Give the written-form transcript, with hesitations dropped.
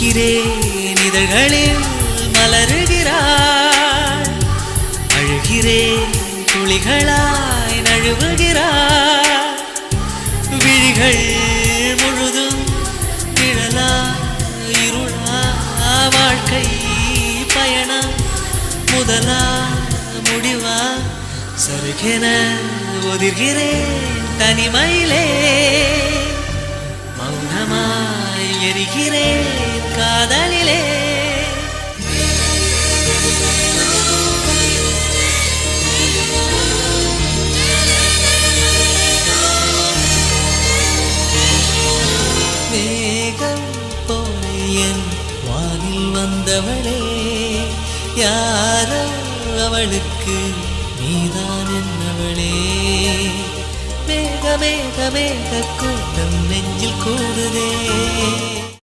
பூக்கிறேன் இதழ்களில் மலருகிறாள் அழுகிறேன் துளிகளாய் நழுவுகிறாள் விழிகள் முழுதும் நிழலா இருளா வாழ்க்கை பயணம் முதலா முடிவா சருகென ஒதிர்கிறேன் தனிமையிலே மௌனமாய் எரிகிறேன் காதலிலே மேகம் போல என் வானில் வந்தவளே யாரோ அவளுக்கு நீதான் என்னவளே மேக மேக மேக கூட்டம் நெஞ்சில் கூடுதே